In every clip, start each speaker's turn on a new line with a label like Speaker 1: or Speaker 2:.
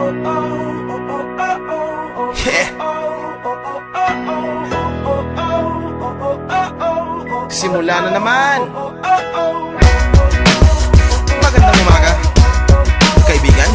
Speaker 1: Yeah. Simula na naman. Magandang umaga, kaibigan.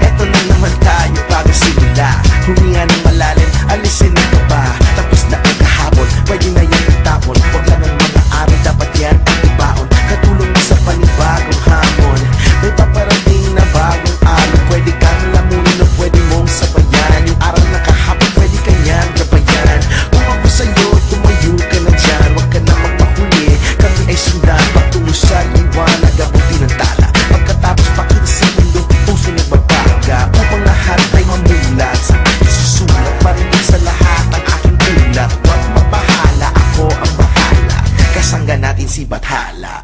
Speaker 1: Eto na naman tayo bago simula. Huminga ng malalim, alisin ang kaba. Tapos na ang kahapon, pwede na yan itapon. Huwag lang ang mga aral, dapat yan ang ibaon. Katulong mo sa panibagong hamon. May paparating na bagong alon. Pwede kang lamunin o pwede mong sabayan. Yung aral na kahapon, pwede kanyang gabayan. Kung ako sa'yo, tumayo ka na dyan. Huwag ka na magpahuli, kami ay sundan. Patungo sa liwanag, abutin ng tala. Pagkatapos pakita sa mundo, puso na babaga. Upang lahat ay mamulat sa aking susulat. Marinig sa lahat ang aking ulat. Huwag mapahala, ako ang bahala. Kasangga natin si Bathala.